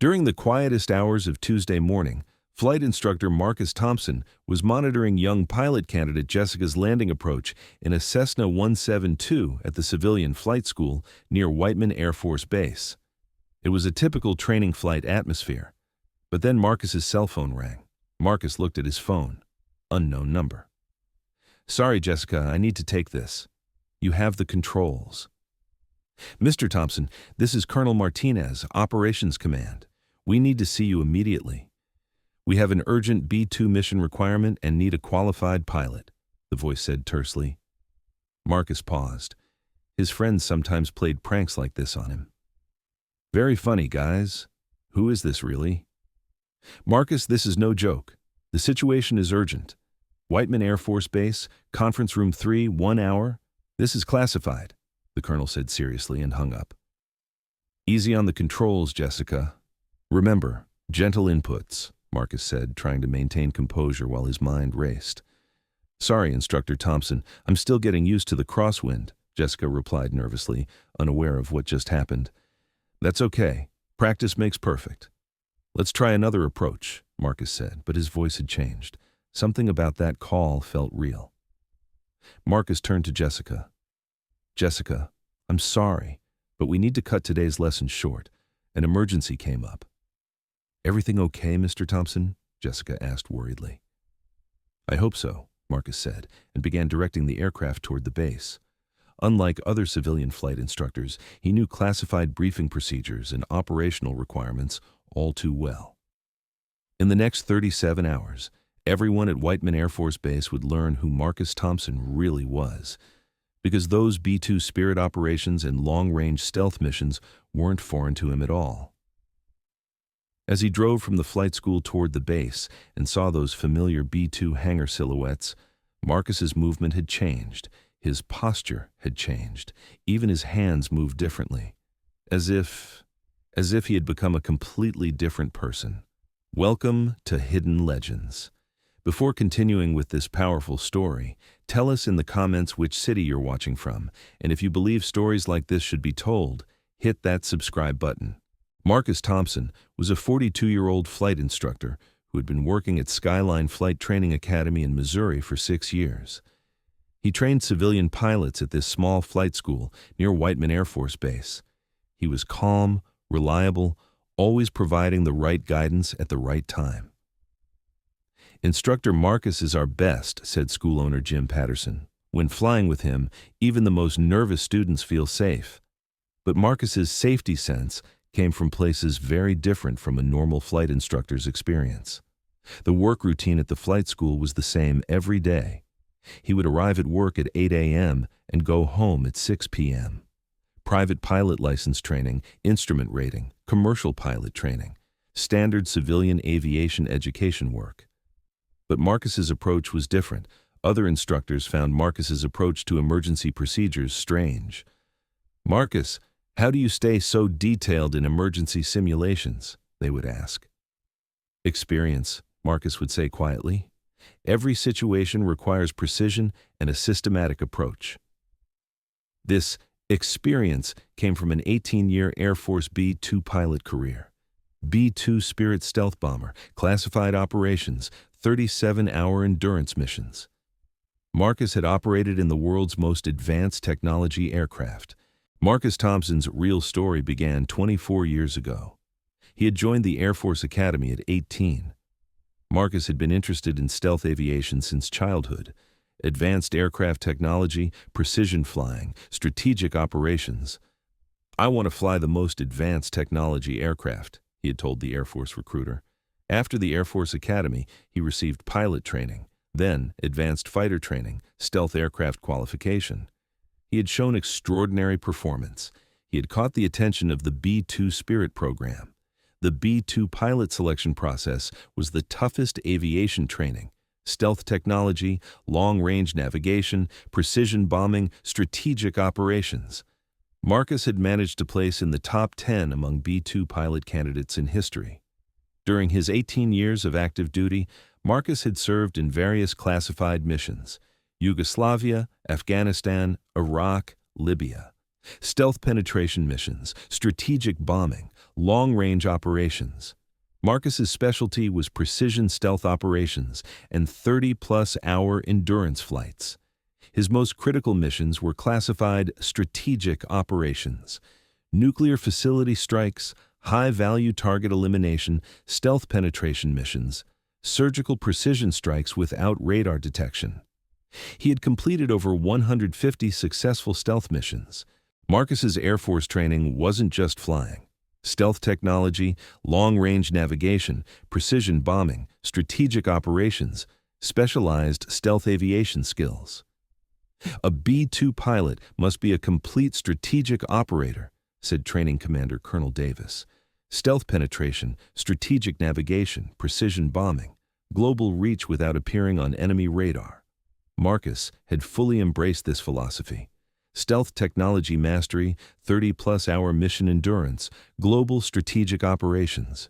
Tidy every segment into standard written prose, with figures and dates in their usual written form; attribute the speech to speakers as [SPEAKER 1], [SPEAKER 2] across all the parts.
[SPEAKER 1] During the quietest hours of Tuesday morning, flight instructor Marcus Thompson was monitoring young pilot candidate Jessica's landing approach in a Cessna 172 at the civilian flight school near Whiteman Air Force Base. It was a typical training flight atmosphere. But then Marcus's cell phone rang. Marcus looked at his phone. Unknown number. "Sorry, Jessica, I need to take this. You have the controls." "Mr. Thompson, this is Colonel Martinez, Operations Command. We need to see you immediately. We have an urgent B-2 mission requirement and need a qualified pilot," the voice said tersely. Marcus paused. His friends sometimes played pranks like this on him. "Very funny, guys. Who is this really?" "Marcus, this is no joke. The situation is urgent. Whiteman Air Force Base, Conference Room 3, 1 hour. This is classified," the colonel said seriously and hung up. "Easy on the controls, Jessica. Remember, gentle inputs," Marcus said, trying to maintain composure while his mind raced. "Sorry, Instructor Thompson, I'm still getting used to the crosswind," Jessica replied nervously, unaware of what just happened. "That's okay. Practice makes perfect." "Let's try another approach," Marcus said, but his voice had changed. Something about that call felt real. Marcus turned to Jessica. "Jessica, I'm sorry, but we need to cut today's lesson short. An emergency came up." "Everything okay, Mr. Thompson?" Jessica asked worriedly. "I hope so," Marcus said, and began directing the aircraft toward the base. Unlike other civilian flight instructors, he knew classified briefing procedures and operational requirements all too well. In the next 37 hours, everyone at Whiteman Air Force Base would learn who Marcus Thompson really was, because those B-2 Spirit operations and long-range stealth missions weren't foreign to him at all. As he drove from the flight school toward the base and saw those familiar B-2 hangar silhouettes, Marcus's movement had changed. His posture had changed. Even his hands moved differently, as if he had become a completely different person. Welcome to Hidden Legends. Before continuing with this powerful story, tell us in the comments which city you're watching from, and if you believe stories like this should be told, hit that subscribe button. Marcus Thompson was a 42-year-old flight instructor who had been working at Skyline Flight Training Academy in Missouri for 6 years. He trained civilian pilots at this small flight school near Whiteman Air Force Base. He was calm, reliable, always providing the right guidance at the right time. "Instructor Marcus is our best," said school owner Jim Patterson. "When flying with him, even the most nervous students feel safe." But Marcus's safety sense came from places very different from a normal flight instructor's experience. The work routine at the flight school was the same every day. He would arrive at work at 8 a.m. and go home at 6 p.m. Private pilot license training, instrument rating, commercial pilot training, standard civilian aviation education work. But Marcus's approach was different. Other instructors found Marcus's approach to emergency procedures strange. "Marcus, how do you stay so detailed in emergency simulations?" they would ask. "Experience," Marcus would say quietly. "Every situation requires precision and a systematic approach." This experience came from an 18-year Air Force B-2 pilot career. B-2 Spirit stealth bomber, classified operations, 37-hour endurance missions. Marcus had operated in the world's most advanced technology aircraft. Marcus Thompson's real story began 24 years ago. He had joined the Air Force Academy at 18. Marcus had been interested in stealth aviation since childhood. Advanced aircraft technology, precision flying, strategic operations. "I want to fly the most advanced technology aircraft," he had told the Air Force recruiter. After the Air Force Academy, he received pilot training, then advanced fighter training, stealth aircraft qualification. He had shown extraordinary performance. He had caught the attention of the B-2 Spirit program. The B-2 pilot selection process was the toughest aviation training. Stealth technology, long-range navigation, precision bombing, strategic operations. Marcus had managed to place in the top 10 among B-2 pilot candidates in history. During his 18 years of active duty, Marcus had served in various classified missions: Yugoslavia, Afghanistan, Iraq, Libya. Stealth penetration missions, strategic bombing, long-range operations. Marcus's specialty was precision stealth operations and 30-plus hour endurance flights. His most critical missions were classified strategic operations: nuclear facility strikes, high-value target elimination, stealth penetration missions, surgical precision strikes without radar detection. He had completed over 150 successful stealth missions. Marcus's Air Force training wasn't just flying. Stealth technology, long-range navigation, precision bombing, strategic operations, specialized stealth aviation skills. A B-2 pilot must be a complete strategic operator, said Training Commander Colonel Davis. Stealth penetration, strategic navigation, precision bombing, global reach without appearing on enemy radar. Marcus had fully embraced this philosophy. Stealth technology mastery, 30-plus hour mission endurance, global strategic operations.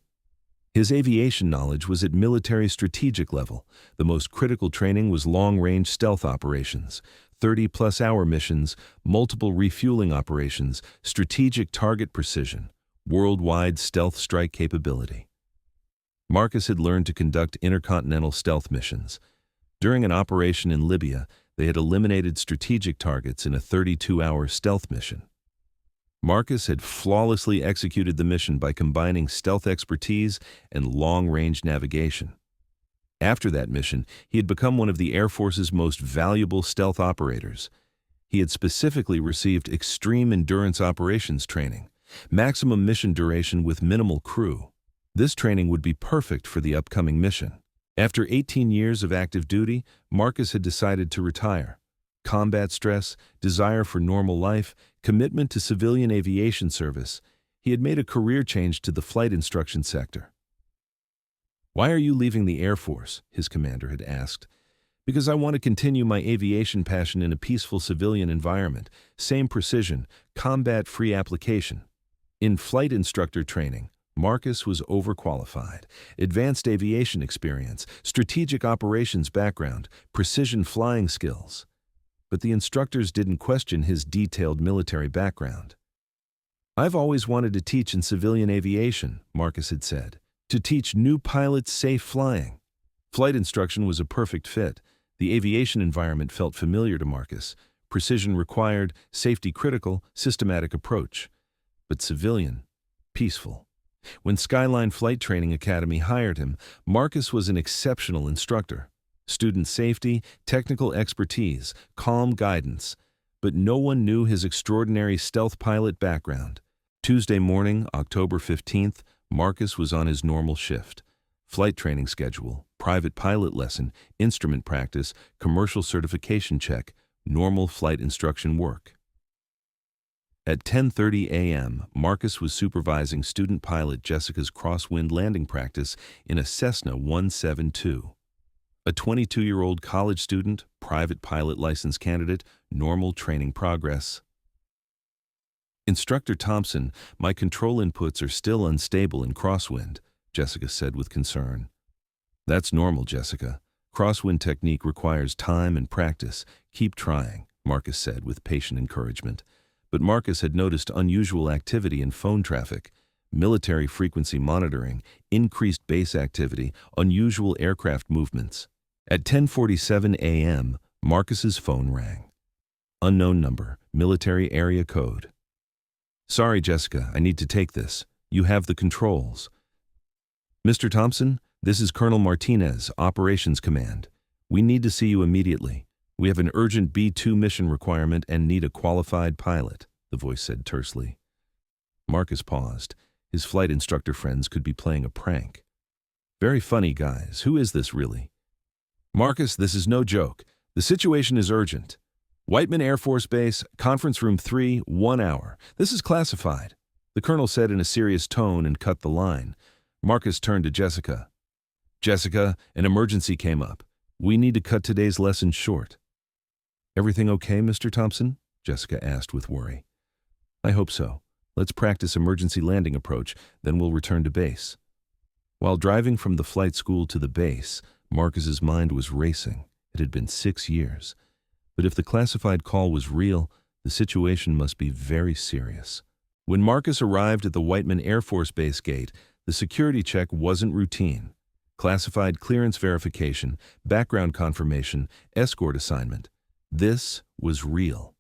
[SPEAKER 1] His aviation knowledge was at military strategic level. The most critical training was long-range stealth operations, 30-plus hour missions, multiple refueling operations, strategic target precision, worldwide stealth strike capability. Marcus had learned to conduct intercontinental stealth missions. During an operation in Libya, they had eliminated strategic targets in a 32-hour stealth mission. Marcus had flawlessly executed the mission by combining stealth expertise and long-range navigation. After that mission, he had become one of the Air Force's most valuable stealth operators. He had specifically received extreme endurance operations training, maximum mission duration with minimal crew. This training would be perfect for the upcoming mission. After 18 years of active duty, Marcus had decided to retire. Combat stress, desire for normal life, commitment to civilian aviation service. He had made a career change to the flight instruction sector. "Why are you leaving the Air Force?" his commander had asked. "Because I want to continue my aviation passion in a peaceful civilian environment, same precision, combat-free application." In flight instructor training, Marcus was overqualified. Advanced aviation experience, strategic operations background, precision flying skills. But the instructors didn't question his detailed military background. "I've always wanted to teach in civilian aviation," Marcus had said, "to teach new pilots safe flying." Flight instruction was a perfect fit. The aviation environment felt familiar to Marcus. Precision required, safety critical, systematic approach. But civilian, peaceful. When Skyline Flight Training Academy hired him, Marcus was an exceptional instructor. Student safety, technical expertise, calm guidance. But no one knew his extraordinary stealth pilot background. Tuesday morning, October 15th, Marcus was on his normal shift. Flight training schedule, private pilot lesson, instrument practice, commercial certification check, normal flight instruction work. At 10:30 a.m., Marcus was supervising student pilot Jessica's crosswind landing practice in a Cessna 172. A 22-year-old college student, private pilot license candidate, normal training progress. "Instructor Thompson, my control inputs are still unstable in crosswind," Jessica said with concern. "That's normal, Jessica. Crosswind technique requires time and practice. Keep trying," Marcus said with patient encouragement. But Marcus had noticed unusual activity in phone traffic, military frequency monitoring, increased base activity, unusual aircraft movements. At 10:47 a.m., Marcus's phone rang. Unknown number, military area code. "Sorry, Jessica, I need to take this. You have the controls." "Mr. Thompson, this is Colonel Martinez, Operations Command. We need to see you immediately. We have an urgent B-2 mission requirement and need a qualified pilot," the voice said tersely. Marcus paused. His flight instructor friends could be playing a prank. "Very funny, guys. Who is this, really?" "Marcus, this is no joke. The situation is urgent. Whiteman Air Force Base, Conference Room 3, 1 hour. This is classified," the colonel said in a serious tone and cut the line. Marcus turned to Jessica. "Jessica, an emergency came up. We need to cut today's lesson short." "Everything okay, Mr. Thompson?" Jessica asked with worry. "I hope so. Let's practice emergency landing approach, then we'll return to base." While driving from the flight school to the base, Marcus's mind was racing. It had been 6 years. But if the classified call was real, the situation must be very serious. When Marcus arrived at the Whiteman Air Force Base gate, the security check wasn't routine. Classified clearance verification, background confirmation, escort assignment. This was real.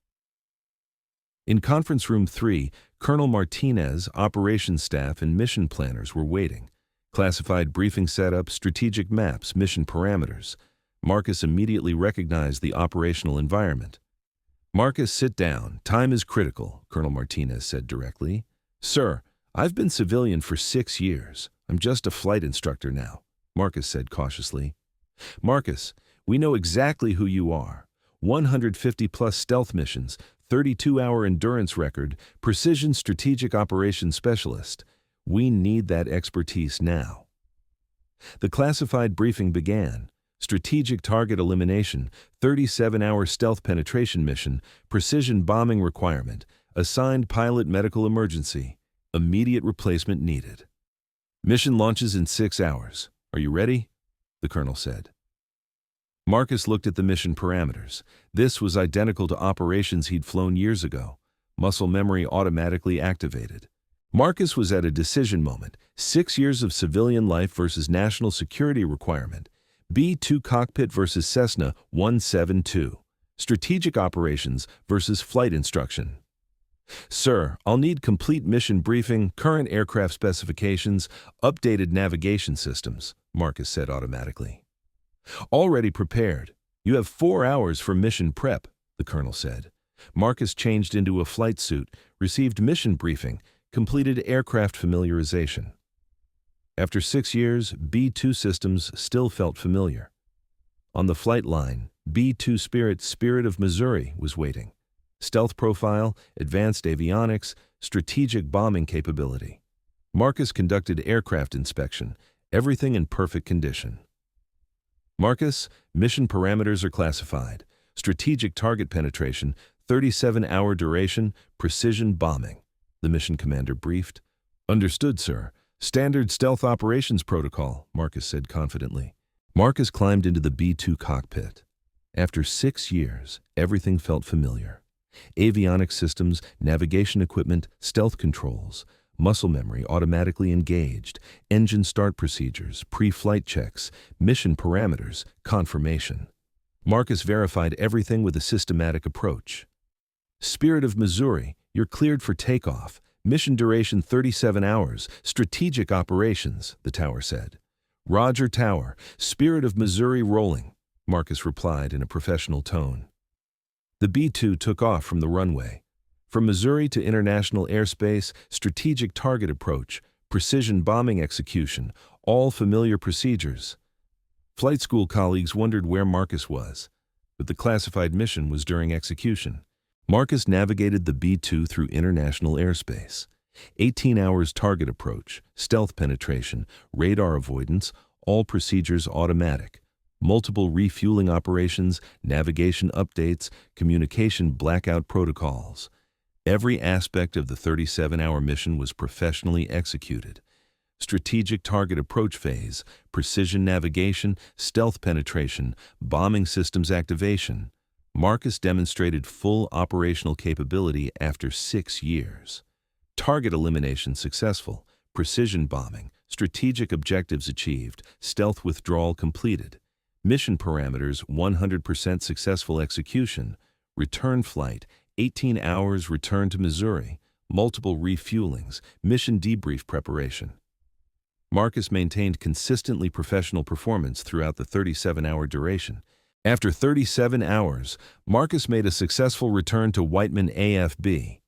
[SPEAKER 1] In Conference Room 3, Colonel Martinez, operations staff, and mission planners were waiting. Classified briefing setup, strategic maps, mission parameters. Marcus immediately recognized the operational environment. "Marcus, sit down. Time is critical," Colonel Martinez said directly. "Sir, I've been civilian for 6 years. I'm just a flight instructor now," Marcus said cautiously. "Marcus, we know exactly who you are. 150-plus stealth missions, 32-hour endurance record, precision strategic operations specialist. We need that expertise now." The classified briefing began. Strategic target elimination, 37-hour stealth penetration mission, precision bombing requirement, assigned pilot medical emergency, immediate replacement needed. "Mission launches in 6 hours. Are you ready?" the colonel said. Marcus looked at the mission parameters. This was identical to operations he'd flown years ago. Muscle memory automatically activated. Marcus was at a decision moment. 6 years of civilian life versus national security requirement. B-2 cockpit versus Cessna 172. Strategic operations versus flight instruction. "Sir, I'll need complete mission briefing, current aircraft specifications, updated navigation systems," Marcus said automatically. "Already prepared. You have 4 hours for mission prep," the colonel said. Marcus changed into a flight suit, received mission briefing, completed aircraft familiarization. After 6 years, B-2 systems still felt familiar. On the flight line, B-2 Spirit of Missouri was waiting. Stealth profile, advanced avionics, strategic bombing capability. Marcus conducted aircraft inspection, everything in perfect condition. "Marcus, mission parameters are classified. Strategic target penetration, 37-hour duration, precision bombing," the mission commander briefed. "Understood, sir. Standard stealth operations protocol," Marcus said confidently. Marcus climbed into the B-2 cockpit. After 6 years, everything felt familiar. Avionics systems, navigation equipment, stealth controls, muscle memory automatically engaged, engine start procedures, pre-flight checks, mission parameters, confirmation. Marcus verified everything with a systematic approach. "Spirit of Missouri, you're cleared for takeoff. Mission duration 37 hours, strategic operations," the tower said. "Roger, tower. Spirit of Missouri rolling," Marcus replied in a professional tone. The B-2 took off from the runway. From Missouri to international airspace, strategic target approach, precision bombing execution, all familiar procedures. Flight school colleagues wondered where Marcus was, but the classified mission was during execution. Marcus navigated the B-2 through international airspace. 18 hours target approach, stealth penetration, radar avoidance, all procedures automatic. Multiple refueling operations, navigation updates, communication blackout protocols. Every aspect of the 37-hour mission was professionally executed. Strategic target approach phase, precision navigation, stealth penetration, bombing systems activation. Marcus demonstrated full operational capability after 6 years. Target elimination successful, precision bombing, strategic objectives achieved, stealth withdrawal completed. Mission parameters 100% successful execution, return flight, 18 hours return to Missouri, multiple refuelings, mission debrief preparation. Marcus maintained consistently professional performance throughout the 37-hour duration. After 37 hours, Marcus made a successful return to Whiteman AFB.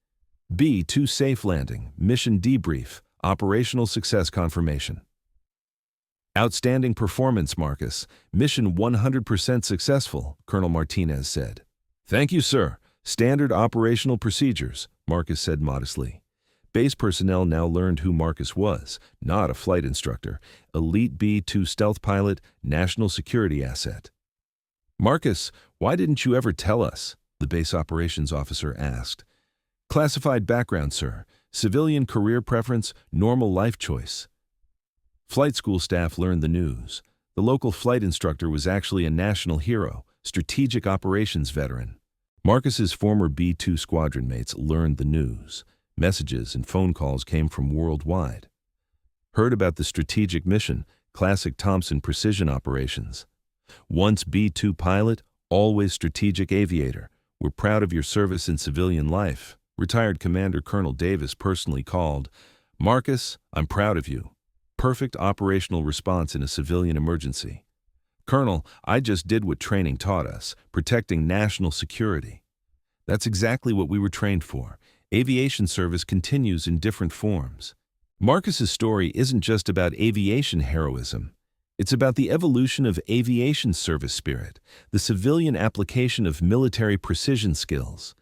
[SPEAKER 1] B-2 safe landing, mission debrief, operational success confirmation. "Outstanding performance, Marcus. Mission 100% successful," Colonel Martinez said. "Thank you, sir. Standard operational procedures," Marcus said modestly. Base personnel now learned who Marcus was, not a flight instructor, elite B-2 stealth pilot, national security asset. "Marcus, why didn't you ever tell us?" the base operations officer asked. "Classified background, sir. Civilian career preference, normal life choice." Flight school staff learned the news. The local flight instructor was actually a national hero, strategic operations veteran. Marcus's former B-2 squadron mates learned the news. Messages and phone calls came from worldwide. Heard about the strategic mission, classic Thompson precision operations. Once B-2 pilot, always strategic aviator. We're proud of your service in civilian life. Retired Commander Colonel Davis personally called. Marcus, I'm proud of you. Perfect operational response in a civilian emergency. Colonel, I just did what training taught us, protecting national security. That's exactly what we were trained for. Aviation service continues in different forms. Marcus's story isn't just about aviation heroism. It's about the evolution of aviation service spirit, the civilian application of military precision skills.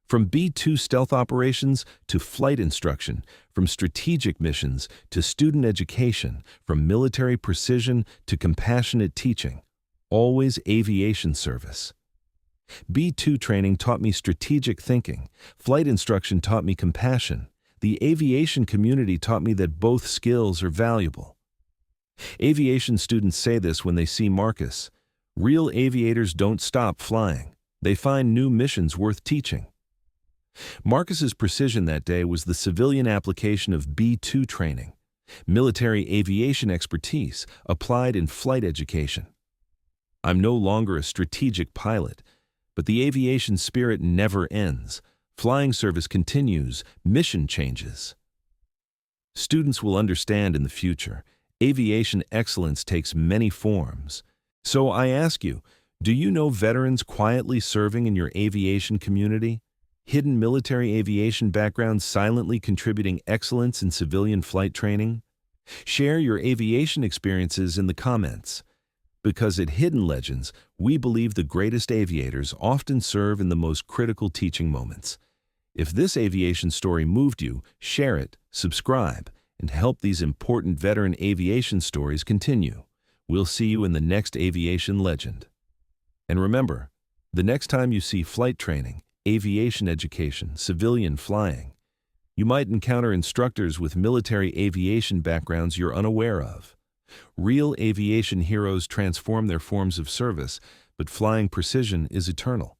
[SPEAKER 1] From B-2 stealth operations to flight instruction, from strategic missions to student education, from military precision to compassionate teaching, always aviation service. B-2 training taught me strategic thinking. Flight instruction taught me compassion. The aviation community taught me that both skills are valuable. Aviation students say this when they see Marcus. Real aviators don't stop flying. They find new missions worth teaching. Marcus's precision that day was the civilian application of B-2 training, military aviation expertise applied in flight education. I'm no longer a strategic pilot, but the aviation spirit never ends. Flying service continues, mission changes. Students will understand in the future, aviation excellence takes many forms. So I ask you, do you know veterans quietly serving in your aviation community? Hidden military aviation backgrounds silently contributing excellence in civilian flight training? Share your aviation experiences in the comments. Because at Hidden Legends, we believe the greatest aviators often serve in the most critical teaching moments. If this aviation story moved you, share it, subscribe, and help these important veteran aviation stories continue. We'll see you in the next aviation legend. And remember, the next time you see flight training, aviation education, civilian flying, you might encounter instructors with military aviation backgrounds you're unaware of. Real aviation heroes transform their forms of service, but flying precision is eternal.